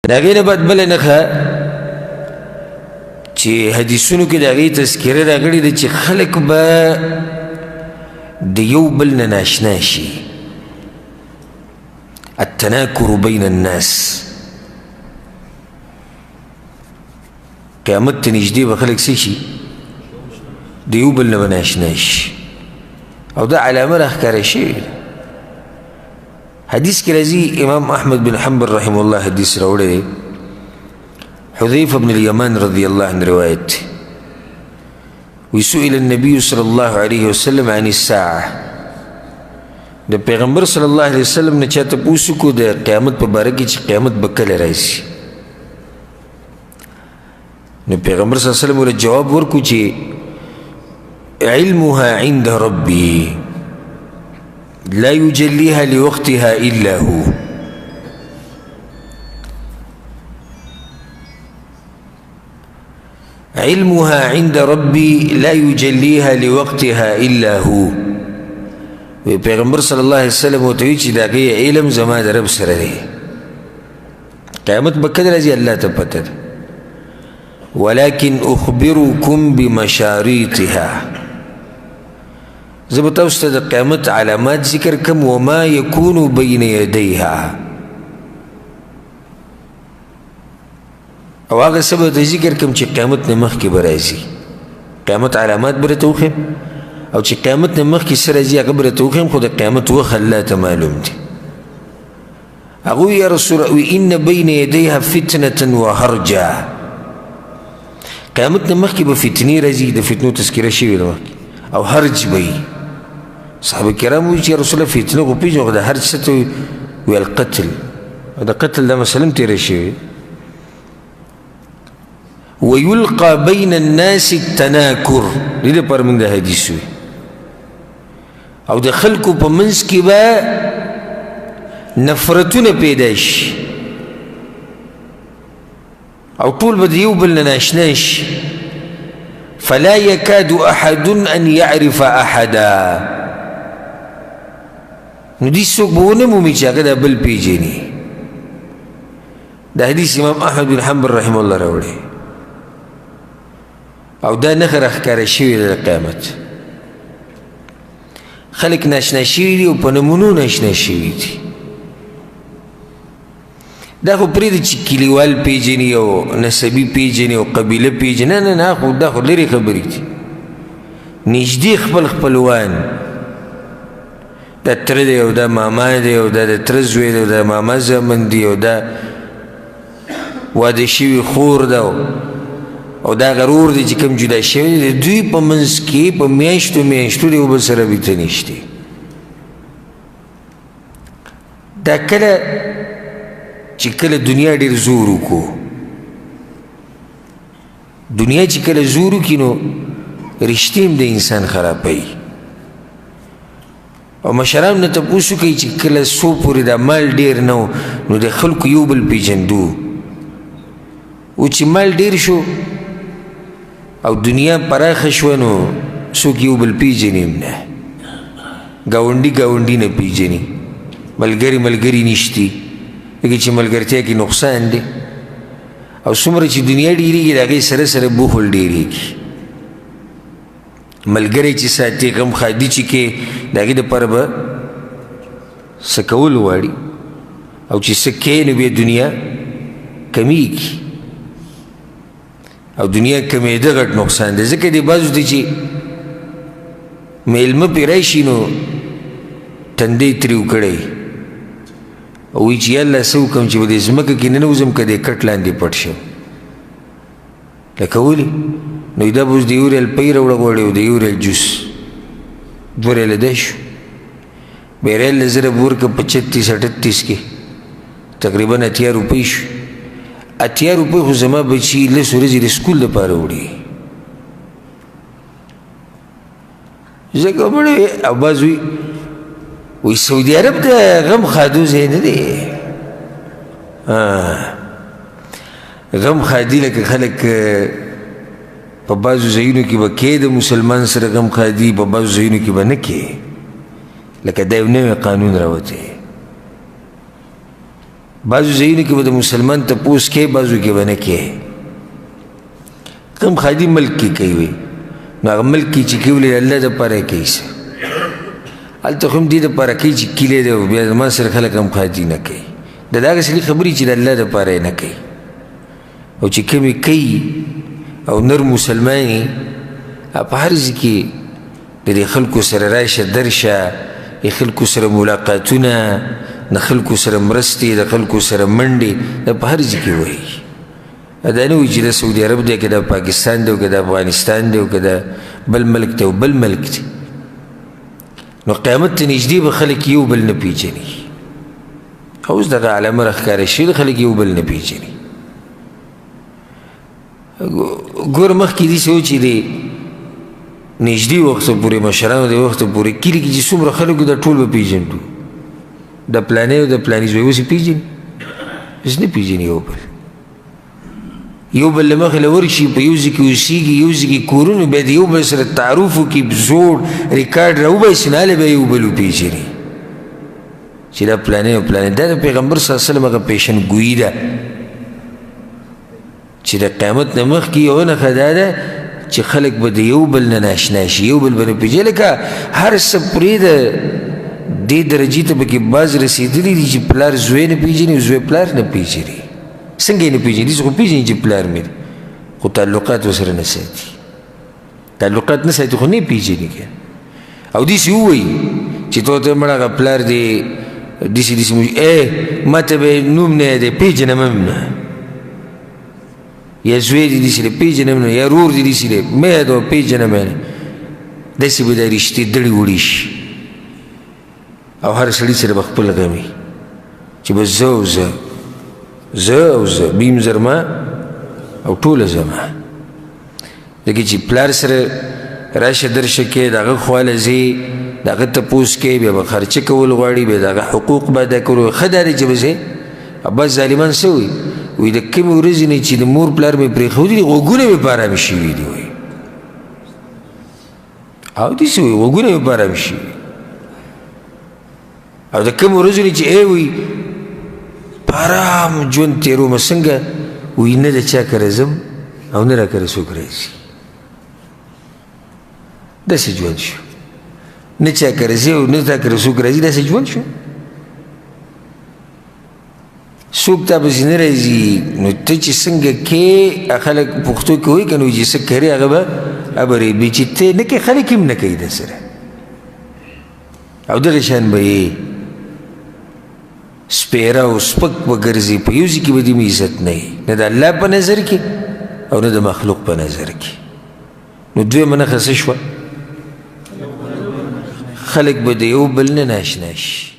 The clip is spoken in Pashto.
د هغې نه بعد بله نښه چې حدیثونو کې د هغې تذکره راغلې ده چې خلک به د یو بل نه ناشنا شي التناکر بین الناس قیامت ته نږدې به خلک څه شي د یو بل نه به ناشنا شي او دا علامه راښکاره شوې ده حدیث کې راځي امام احمد بن حنبل رحمه الله حدیث راوړی دی حذیفه بن الیمان رضی الله عنه روایت دی وسئل النبي صلی الله علیه وسلم عن الساعه د پیغمبر صلی الله علیه وسلم نه چا تپوس وکړو د قیامت په باره کې چې قیامت به کله راشي نو پیغمبر صلی الله علیه وسلم ورته جواب ورکړو چې علمها عند ربي لا يجليها لوقتها إلا هو علمها عند ربي لا يجليها لوقتها إلا هو پیغمبر صلی الله علیه وسلم ورته ویل چې د هغې علم زما د رب سره دی قیامت به کله راځي الله ته پته ده ولكن أخبركم بمشاريطها زه به تاسو ته د قیامت علامات ذکر کم وما یکون بین یدیها او هغه څه به ته ذکر کم چې قیامت نه مخکې به راځي قیامت علامات به راته وښیم او چې قیامت نه مخکې څه راځي هغه به راته وښیم خو د قیامت وخت الله ته معلوم دی هغوی یا رسول الله ان بین یدیها فتنة وهرجا قیامت نه مخکې به فتنې راځي د فتنو تذکره شوې ده او هرج به وي صحابه کرام وایي چې رسول الله فتنه خو پېژنو خو د هرج څه ته وي القتل او د قتل دا مسله هم تېره شوې ويلقى بين الناس التناکر دې دپاره موږ د حدیث وي او د خلکو په منځ کې به نفرتونه پیدا شي او ټول به د یو بل نه ناشنا شي فلا يكاد أحد أن يعرف أحدا نو دې څوک به ونه مومي چې هغه دا بل پېژني دا حدیث امام احمد بن حنبل رحمه الله راوړی او دا نښه راښکاره شوې ده د قیامت خلک ناشنا شوي دي او په نمونو ناشنا شوي دي دا خو پرېږده چې کلیوال پېژني او نسبي پېژني او قبیله پېژني نه نه خو دا خو لرې خبرې دي نږدې خپل خپلوان دا تره دی او دا ماما دی او دا د تره زوی دی او دا ماما زامن دی او دا واده شوي خور ده او دا غرور دی چې کوم جدا شوی دی د دوی په منځ کې په میاشتو میاشتو د یو بل سره بیته نشته دا کله چې کله دنیا ډېر زور وکړو دنیا چې کله زور وکړي نو رشتې هم د انسان خرابوي او مشران نه تپوس وکړي چې کله څو پورې دا مال ډېر نه و نو د خلکو یو بل پېژندو او چې مال ډېر شو او دنیا پراخه شوه نو څوک یو بل پېژني هم نه ګاونډي ګاونډي نه پېژني ملګري ملګري نشتي لکه چې ملګرتیا کې نقصان دی او څومره چې دنیا ډېرېږي د هغې سره سره بخل ډېرېږي ملګری چې ساتي غم خادي چې کې د هغې دپاره به څه کول غواړي او چې څه کوې نو بیا دنیا کمیږي او دنیا کمیده غټ نقصان دی ځکه دی بعضو ته چې میلمه پرې راشي نو تندی تریو کړی او وایي چې یالله څه وکړم چې په دې ځمکه کې ننوځم که دې کټ لاندې پټ شم لکه ولې نو دا به اوس د یو ریال پۍ راوړه غواړي او د یو ریال جوس 2 ریاله دی شو بیا ریال له زره به ورکړه په 36-38 کې تقریبا 80 روپۍ شو 80 روپۍ خو زما بچي 10 ورځې د سکول دپاره وړي ځکه مړی او بعض وی سعودي عرب د غم خادو ځای نه دی غم خادي لکه خلک په بعضو ځایونو کې به کې د مسلمان سره غم خادي په بعضو ځایونو کې به نه کې لکه دا یو نوی قانون راوتی بعضو ځایونو کې به د مسلمان تپوس کې بعضو کې به نه کې کم خادي ملک کې کوي نو هغه ملک کې چې کوي ولې الله دپاره یې کوي څه هلته خو هم دې دپاره کوي چې کیلی دی بیا زما سره خلک هم خادي نه کوي د دغه سړي خبرې چې د الله دپاره یې نه کوي او چې کمې کوي او نر مسلمان یې په هر ځای کې د دې خلکو سره راشه درشه د خلکو سره ملاقاتونه د خلکو سره مرستې د خلکو سره منډې دا په هر ځای کې وایي دا نه وایي چې د سعودي عرب دی که د پاکستان دی او که د افغانستان دی او که د بل ملک دی او بل ملک دی نو قیامت ته نږدې به خلک یو بل نه پیژني اوس دغه علامه راښکاره شوي خلک یو بل نه پیژني ګوره مخکې داسې و چې د نږدې وخته پورې مشرانو د وخته پورې کلي کې چې څومره خلکو دا ټول به پیژنډو د پلانې او د پلانې زوی اوس یې پیژني اوس نه پیژني یو بل یو بل له مخې له ورشي په یو ځای کې اوسېږي یو ځای کې کورونه بیا د یو بل سره تعارف وکړي زوړ ریکارډ راوباسي نو هله بیا یو بل وپېژني چې دا پلانې او پلانې دا د پیغمبر صلی الله علیه وسلم هغه پیشنګویي ده چې د قیامت نه مخکې یوه نښه دا ده چې خلک به د یو بل نه ناشنا شي یو بل به نه پېژني لکه هر څه پرېږده دې درجې ته پکې بعض رسېدلي دي چې پلار زوی نه پېژني او زوی پلار نه پېژني څنګه یې نه پېژني داسې خو پېژني چې پلار مې دی خو تعلقات ورسره نه ساتي تعلقات نه ساتي خو نه یې پېژني که او داسې ووایي چې تو ته مړه هغه پلار دی داسې داسې ما ته به نوم نه یادی پېژنم هم نه یا زوی دی داسې دی پېژنم نه یا رور دی داسې دی مه یادوه پېژنم نه داسې به دا رشتې دړې وړې شي او هر سړي سره به خپل غمي چې بس زه او زه زه او زه بیم زرما او ټوله زما لکه چې پلار سره راشه درشه کې د هغه خواله ځې د هغه تپوس کې بیا به خرچه کول غواړي بیا د هغه حقوق به ادا کول ښه دا دی چې به ځې بس ظالمان څه وایي وایي د کومې ورځې نه چې د مور پلار مې پرېښودي دي غوږونه مې په ارامې شوي دي وایي او داسې وایي غوږونه مې په ارامې شوي او د کومې ورځې نه چې وایي په ارام ژوند تېرومه څنګه وایي نه د چا کره ځم او نه را کره څوک راځي داسې ژوند شو نه چا کره ځي او نه تا کره څوک راځي داسې ژوند شو څوک تا پسې نه راځي نو ته چې څنګه کې خلک پښتو کې وایي که نه وایي چې څه کرې هغه به ابرېبي چې ته نه کوې خلک هم نه کوي در سره او دغه شان به یې سپیره او سپک به ګرځي په یو ځای کې به دې عزت نه وي نه د الله په نظر کې او نه د مخلوق په نظر کې نو دویمه نښه څه شوه خلک به د یو بل نه ناشنا شي